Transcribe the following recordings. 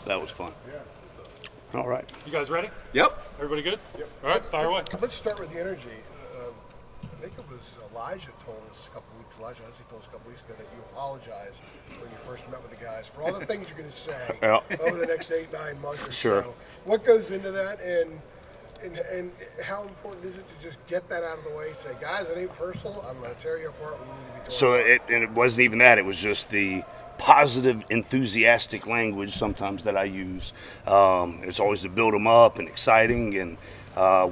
that was fun. Yeah. All right. You guys ready? Yep. Everybody good? Yep. All right, fire away. Let's start with the energy. I think it was Elijah told us a couple weeks. Elijah Hussey told us a couple weeks ago that you apologized when you first met with the guys for all the things you're going to say over the next 8-9 months or so. What goes into that, and how important is it to just get that out of the way? Say, guys, it ain't personal. I'm going to tear you apart. We need to be torn So it wasn't even that. It was just the positive, enthusiastic language sometimes that I use. It's always to build them up and exciting, and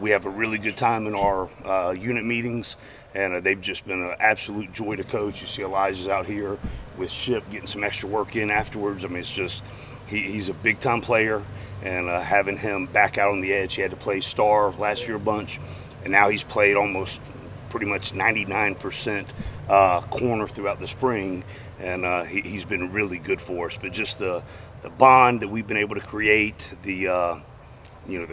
we have a really good time in our unit meetings, and they've just been an absolute joy to coach. You see Elijah's out here with Ship getting some extra work in afterwards. I mean, it's just he's a big-time player, and having him back out on the edge, he had to play star last year a bunch, and now he's played almost pretty much 99% corner throughout the spring, and he's been really good for us. But just the bond that we've been able to create, the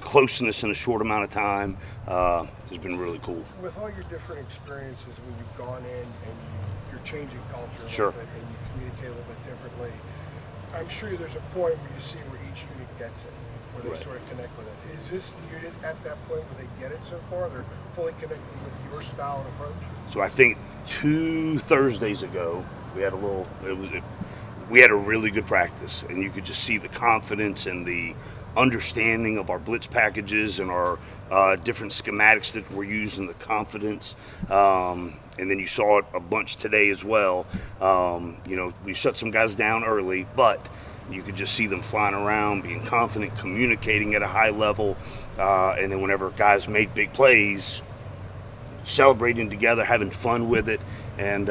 closeness in a short amount of time has been really cool. With all your different experiences, when you've gone in and you're changing culture a Sure. little bit and you communicate a little bit differently, I'm sure there's a point where you see where each unit gets it, where they Right. sort of connect with it. Is this unit at that point where they get it so far? They're fully connected with your style and approach? So I think 2 Thursdays ago, we had we had a really good practice, and you could just see the confidence and the understanding of our blitz packages and our different schematics that we're using, the confidence. And then you saw it a bunch today as well. We shut some guys down early, but you could just see them flying around, being confident, communicating at a high level. And then whenever guys made big plays, celebrating together, having fun with it. And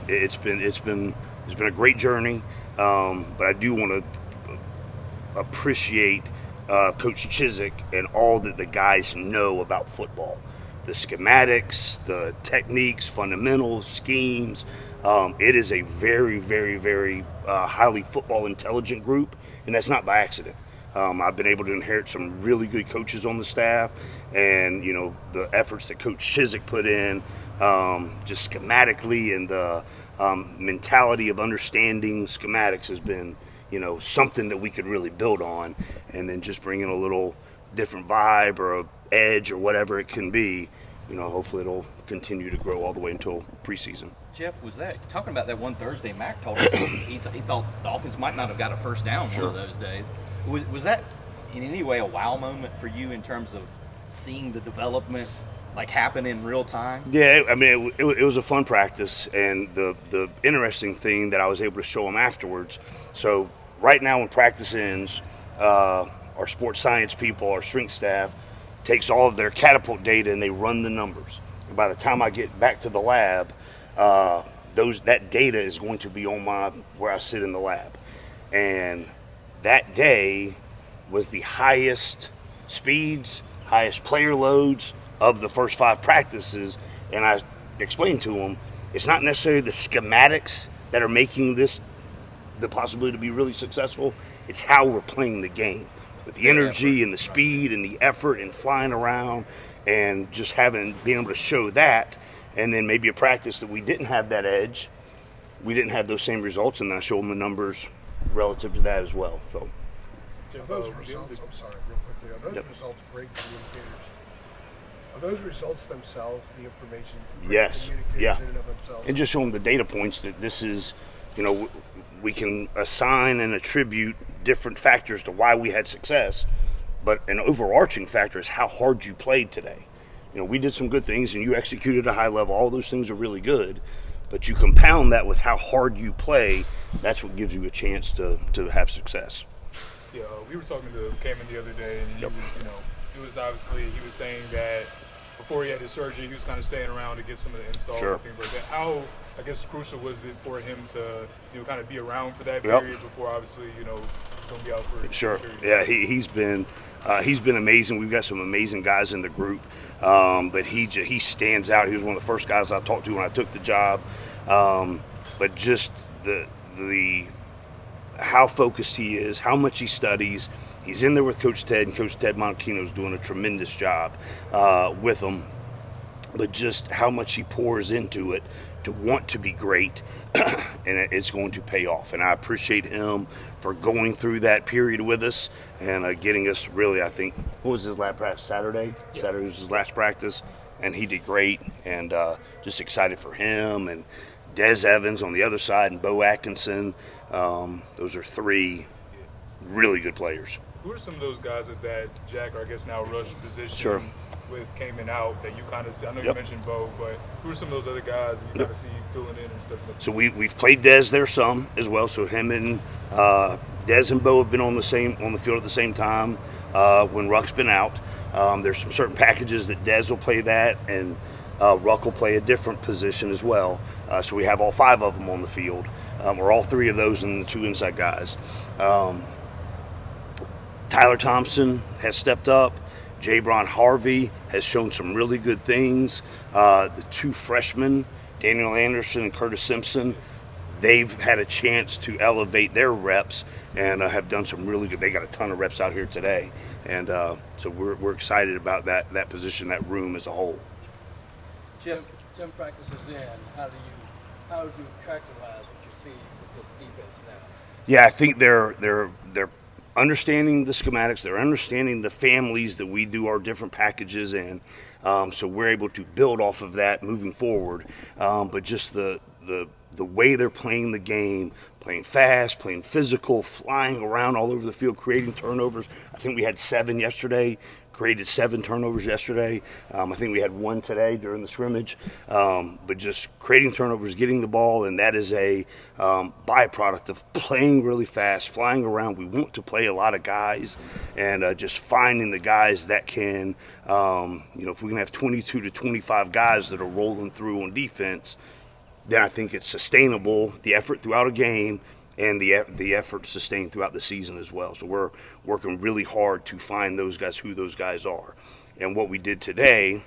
it's been a great journey. But I do want to appreciate Coach Chizik and all that the guys know about football. The schematics, the techniques, fundamentals, schemes. It is a very, very, very highly football intelligent group, and that's not by accident. I've been able to inherit some really good coaches on the staff, and the efforts that Coach Chizik put in, just schematically, and the mentality of understanding schematics has been something that we could really build on, and then just bringing a little different vibe or a edge or whatever it can be, hopefully it'll continue to grow all the way until preseason. Geoff, was that talking about that one Thursday? Mac told us he thought the offense might not have got a first down one of those days. Was that in any way a wow moment for you in terms of seeing the development happen in real time? Yeah, I mean it was a fun practice, and the interesting thing that I was able to show them afterwards. So right now when practice ends, our sports science people, our strength staff, takes all of their catapult data and they run the numbers. And by the time I get back to the lab, that data is going to be on where I sit in the lab. And that day was the highest speeds, highest player loads of the first 5 practices. And I explained to them, it's not necessarily the schematics that are making this the possibility to be really successful. It's how we're playing the game, with the energy and the speed and the effort and flying around, and just being able to show that. And then maybe a practice that we didn't have that edge, we didn't have those same results, and then I show them the numbers relative to that as well. So Are those results, I'm sorry, real quickly, are those results great communicators? Are those results themselves the information? Yes, Communicators in and of themselves? And just show them the data points that this is, we can assign and attribute different factors to why we had success, but an overarching factor is how hard you played today. We did some good things and you executed at a high level. All those things are really good, but you compound that with how hard you play. That's what gives you a chance to have success. Yeah, we were talking to Cayman the other day, and he was obviously, he was saying that before he had his surgery, he was kind of staying around to get some of the installs and things like that. How, I guess, crucial was it for him to, kind of be around for that period before, obviously, he's going to be out for Sure. Yeah, he's been amazing. We've got some amazing guys in the group, but he stands out. He was one of the first guys I talked to when I took the job. But just the how focused he is, how much he studies. He's in there with Coach Ted, and Coach Ted Monachino's doing a tremendous job with him. But just how much he pours into it to want to be great, and it's going to pay off. And I appreciate him for going through that period with us and getting us really, I think, what was his last practice? Saturday? Yeah. Saturday was his last practice, and he did great, and just excited for him. And Des Evans on the other side and Bo Atkinson. Those are three really good players. Who are some of those guys at that Jack, or I guess now rush position Sure. with Cayman out that you kind of see? I know you mentioned Bo, but who are some of those other guys that you kind of see filling in and stuff? So we've played Des there some as well. So him and Des and Bo have been on the field at the same time when Ruck's been out. There's some certain packages that Des will play that, and Ruck will play a different position as well. So we have all five of them on the field, or all three of those and the two inside guys. Tyler Thompson has stepped up. Jabron Harvey has shown some really good things. The two freshmen, Daniel Anderson and Curtis Simpson, they've had a chance to elevate their reps and have done some really good. They got a ton of reps out here today, and so we're excited about that position, that room as a whole. Geoff, 10 practices in, how do you characterize what you see with this defense now? Yeah, I think they're understanding the schematics. They're understanding the families that we do our different packages in, so we're able to build off of that moving forward. But just the way they're playing the game, playing fast, playing physical, flying around all over the field, creating turnovers. I think we had 7 yesterday. Created 7 turnovers yesterday. I think we had 1 today during the scrimmage. But just creating turnovers, getting the ball, and that is a byproduct of playing really fast, flying around. We want to play a lot of guys, and just finding the guys that can, if we can have 22 to 25 guys that are rolling through on defense, then I think it's sustainable, the effort throughout a game, and the effort sustained throughout the season as well. So we're working really hard to find those guys, who those guys are. And what we did today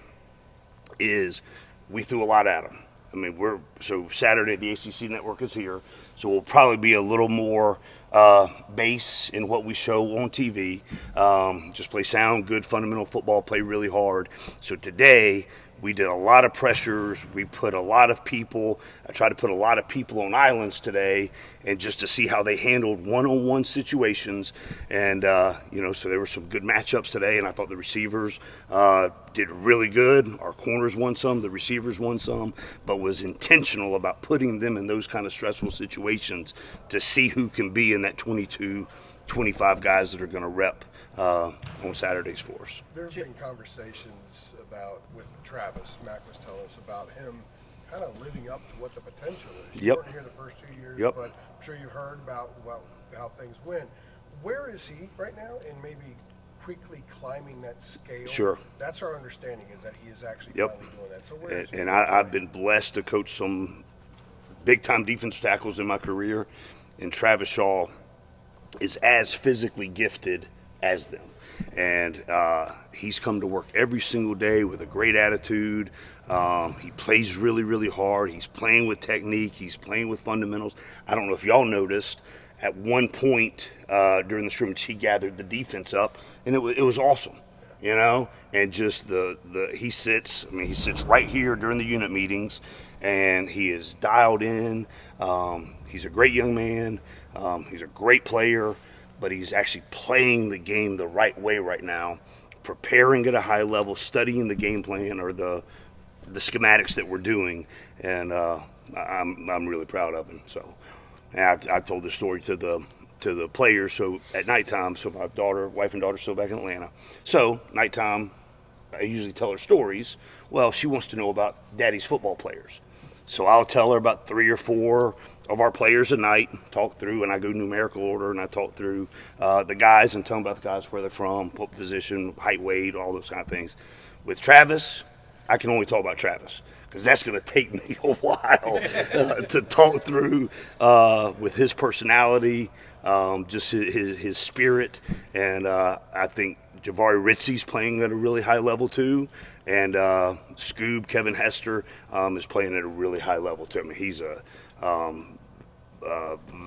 is we threw a lot at them. I mean, so Saturday the ACC network is here, so we'll probably be a little more base in what we show on TV. Just play sound, good fundamental football, play really hard. So today we did a lot of pressures. We put a lot of people. I tried to put a lot of people on islands today, and just to see how they handled one-on-one situations. And so there were some good matchups today, and I thought the receivers did really good. Our corners won some, the receivers won some, but was intentional about putting them in those kind of stressful situations to see who can be in that 22, 25 guys that are going to rep on Saturdays for us. There's been conversations with Travis. Mac was telling us about him kind of living up to what the potential is. You weren't here the first 2 years, but I'm sure you've heard about how things went. Where is he right now, and maybe quickly climbing that scale? Sure. That's our understanding, is that he is actually finally doing that. So where is he? And I've been blessed to coach some big-time defensive tackles in my career, and Travis Shaw is as physically gifted as them. And he's come to work every single day with a great attitude. He plays really, really hard. He's playing with technique. He's playing with fundamentals. I don't know if y'all noticed, at one point during the scrimmage, he gathered the defense up, and it was awesome, And just he sits right here during the unit meetings, and he is dialed in. He's a great young man. He's a great player. But he's actually playing the game the right way right now, preparing at a high level, studying the game plan or the schematics that we're doing, and I'm really proud of him. So, and I told this story to the players. So at nighttime, so my wife and daughter, still back in Atlanta. So nighttime, I usually tell her stories. Well, she wants to know about Daddy's football players. So I'll tell her about 3 or 4 of our players a night, talk through, and I go numerical order, and I talk through the guys and tell them about the guys, where they're from, what position, height, weight, all those kind of things. With Travis, I can only talk about Travis, because that's going to take me a while to talk through with his personality, just his spirit, and I think Javari Ritzy's playing at a really high level too, and Scoob, Kevin Hester, is playing at a really high level too. I mean, he's a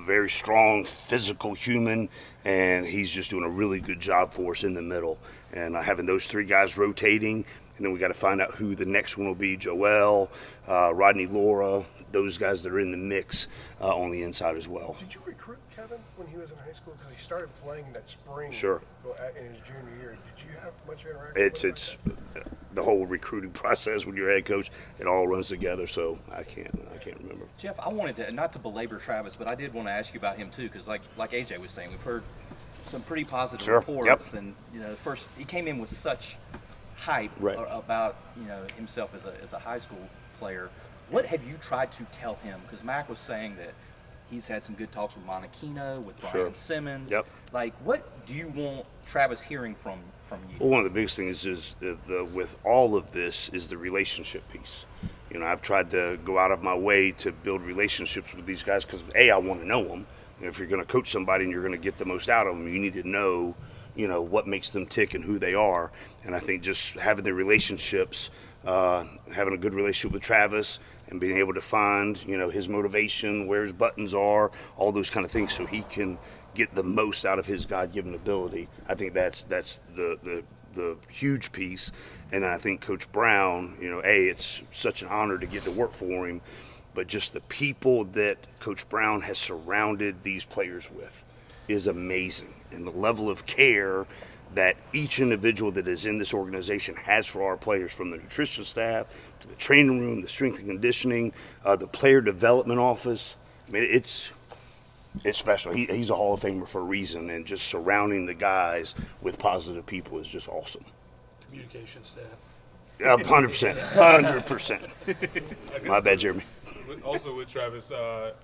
very strong, physical human, and he's just doing a really good job for us in the middle. And having those 3 guys rotating, and then we got to find out who the next one will be: Joel, Rodney Laura, those guys that are in the mix on the inside as well. Did you recruit Kevin when he was in high school? Because he started playing that spring. Sure. In his junior year. Did you have much interaction? It's the whole recruiting process when you're head coach. It all runs together. So I can't remember. Geoff, I wanted to not to belabor Travis, but I did want to ask you about him too, because like AJ was saying, we've heard some pretty positive Sure. reports, Yep. and first he came in with such hype Right. about himself as a high school player. What have you tried to tell him? Because Mac was saying that he's had some good talks with Monachino, with Brian Sure. Simmons. Yep. Like, what do you want Travis hearing from you? Well, one of the biggest things is with all of this is the relationship piece. I've tried to go out of my way to build relationships with these guys because I want to know them. If you're going to coach somebody and you're going to get the most out of them, you need to know, what makes them tick and who they are. And I think just having the relationships, having a good relationship with Travis and being able to find, his motivation, where his buttons are, all those kind of things so he can get the most out of his God-given ability. I think that's the huge piece. And then I think Coach Brown, it's such an honor to get to work for him, but just the people that Coach Brown has surrounded these players with is amazing. And the level of care that each individual that is in this organization has for our players, from the nutrition staff to the training room, the strength and conditioning, the player development office. I mean, it's special. He's a Hall of Famer for a reason, and just surrounding the guys with positive people is just awesome. Communication staff. 100%. 100%. My bad, Jeremy. Also with Travis,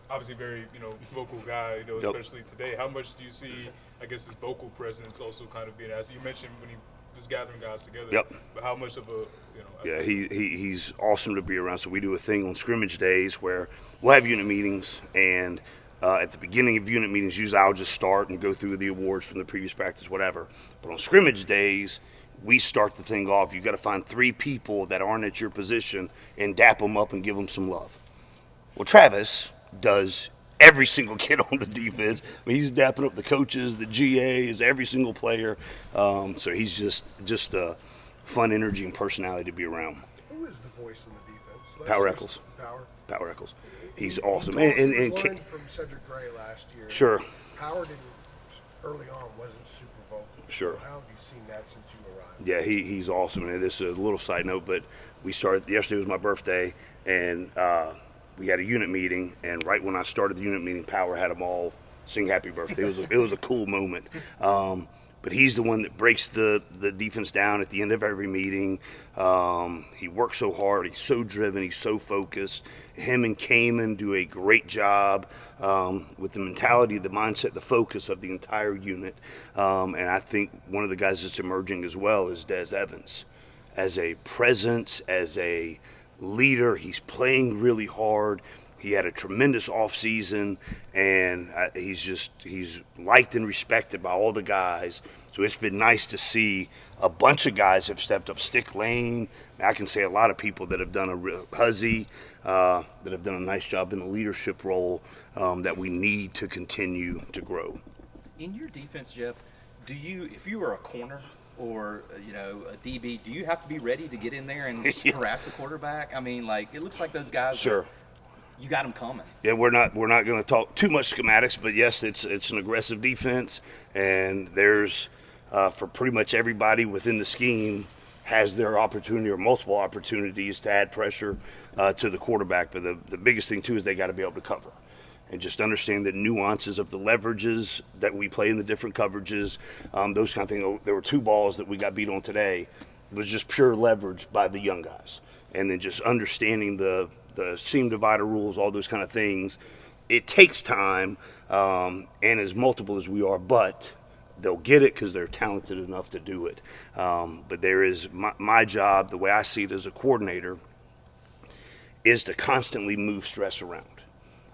obviously very vocal guy, especially today. How much do you see, I guess, his vocal presence also kind of being asked? You mentioned when he was gathering guys together. Yep. But how much of a Yeah, he's awesome to be around. So we do a thing on scrimmage days where we'll have unit meetings, and at the beginning of unit meetings, usually I'll just start and go through the awards from the previous practice, whatever. But on scrimmage days, we start the thing off. You've got to find 3 people that aren't at your position and dap them up and give them some love. Well, Travis does every single kid on the defense. I mean, he's dapping up the coaches, the GAs, every single player. So he's just a fun energy and personality to be around. Who is the voice in the defense? Power Eccles. Power Eccles. He's awesome. And learned from Cedric Gray last year. Sure. Power early on wasn't super vocal. Sure. So how have you seen that since you arrived? Yeah, he's awesome. And this is a little side note, but we started, yesterday was my birthday, and we had a unit meeting, and right when I started the unit meeting, Power had them all sing happy birthday. It was a cool moment. But he's the one that breaks the defense down at the end of every meeting. He works so hard. He's so driven. He's so focused. Him and Kamen do a great job with the mentality, the mindset, the focus of the entire unit. And I think one of the guys that's emerging as well is Des Evans. As a presence, as a leader, he's playing really hard. He had a tremendous offseason, and he's liked and respected by all the guys. So it's been nice to see a bunch of guys have stepped up. Stick Lane, I can say a lot of people that have done Huzzy, that have done a nice job in the leadership role that we need to continue to grow. In your defense, Geoff, if you were a corner or a DB, do you have to be ready to get in there and harass the quarterback? I mean, it looks like those guys. Sure. You got them coming. Yeah, we're not going to talk too much schematics, but yes, it's an aggressive defense, and there's for pretty much everybody within the scheme has their opportunity or multiple opportunities to add pressure to the quarterback. But the biggest thing too is they got to be able to cover, and just understand the nuances of the leverages that we play in the different coverages, those kind of things. There were 2 balls that we got beat on today. It was just pure leverage by the young guys, and then just understanding the seam divider rules, all those kind of things. It takes time, and as multiple as we are, but they'll get it because they're talented enough to do it. But there is my job, the way I see it as a coordinator, is to constantly move stress around.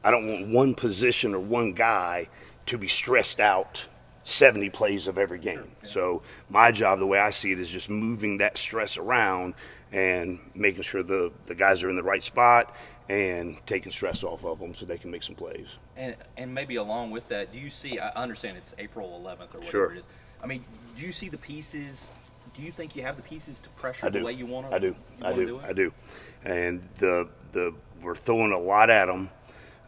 I don't want one position or one guy to be stressed out 70 plays of every game. So my job, the way I see it, is just moving that stress around and making sure the guys are in the right spot and taking stress off of them so they can make some plays. And maybe along with that, do you see, I understand it's April 11th or whatever Sure. it is. I mean, do you see the pieces, do you think you have the pieces to pressure I do. the way you want to? I do. I do. And the we're throwing a lot at them,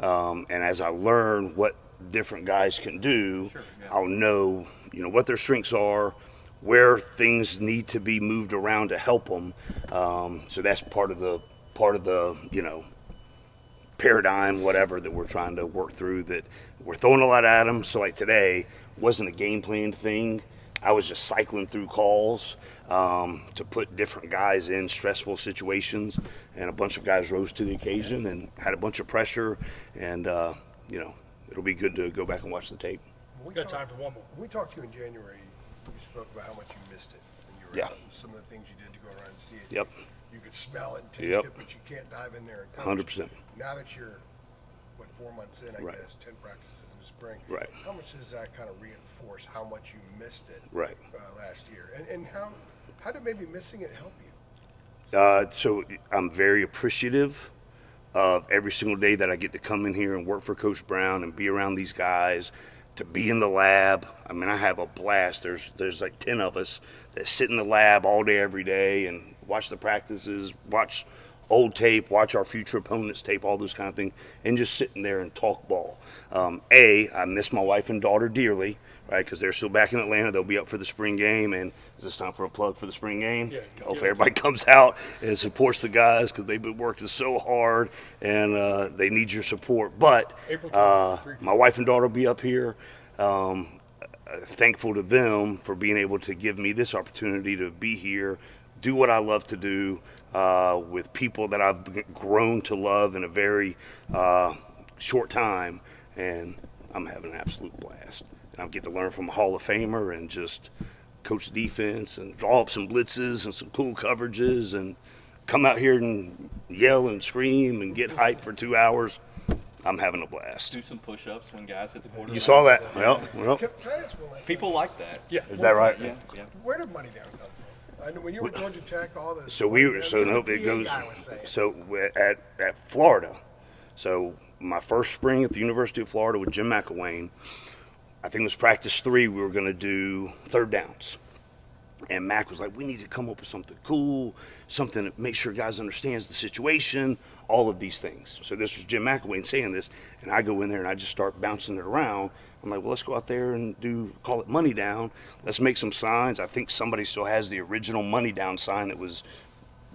and as I learn what different guys can do, I'll know, what their strengths are, where things need to be moved around to help them. So that's part of the paradigm, whatever, that we're trying to work through, that we're throwing a lot at them. So like today wasn't a game plan thing. I was just cycling through calls to put different guys in stressful situations, and a bunch of guys rose to the occasion and had a bunch of pressure, and it'll be good to go back and watch the tape. We got time for one more. When we talked to you in January, you spoke about how much you missed it when you were out, and some of the things you did to go around and see it. Yep. You could smell it and taste it, but you can't dive in there and coach. 100%. Now that you're, 4 months in, I guess, 10 practices in the spring. Right. How much does that kind of reinforce how much you missed it last year? And how did maybe missing it help you? So I'm very appreciative of every single day that I get to come in here and work for Coach Brown and be around these guys, to be in the lab. I mean, I have a blast. There's like 10 of us that sit in the lab all day, every day, and watch the practices, watch old tape, watch our future opponents' tape, all those kind of things, and just sitting there and talk ball. I miss my wife and daughter dearly, right, because they're still back in Atlanta. They'll be up for the spring game, and is this time for a plug for the spring game? Yeah. Hopefully everybody comes out and supports the guys, because they've been working so hard, and they need your support. But my wife and daughter will be up here. Thankful to them for being able to give me this opportunity to be here, do what I love to do, with people that I've grown to love in a very short time, and I'm having an absolute blast. And I get to learn from a Hall of Famer and just coach defense and draw up some blitzes and some cool coverages and come out here and yell and scream and get hyped for 2 hours. I'm having a blast. Do some push-ups when guys hit the quarterback. You saw that? Well. Can I ask one last People like that. Yeah. Is that right? Yeah. Where did money down come from? I know when you were at Georgia Tech, all this. At Florida. So my first spring at the University of Florida with Jim McElwain, I think it was practice 3, we were going to do third downs. And Mac was like, we need to come up with something cool, something that makes sure guys understands the situation, all of these things. So this was Jim McElwain saying this, and I go in there and I just start bouncing it around. I'm like, well, let's go out there and call it money down. Let's make some signs. I think somebody still has the original money down sign that was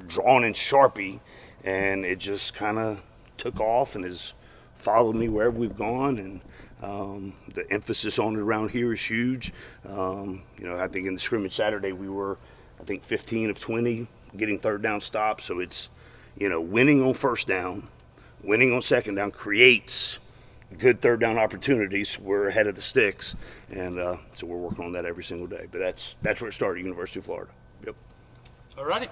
drawn in Sharpie, and it just kind of took off and has followed me wherever we've gone. And the emphasis on it around here is huge. I think in the scrimmage Saturday we were, 15 of 20 getting third down stops. So it's, winning on first down, winning on second down creates good third down opportunities. We're ahead of the sticks, and so we're working on that every single day. But that's where it started, University of Florida. Yep. All righty.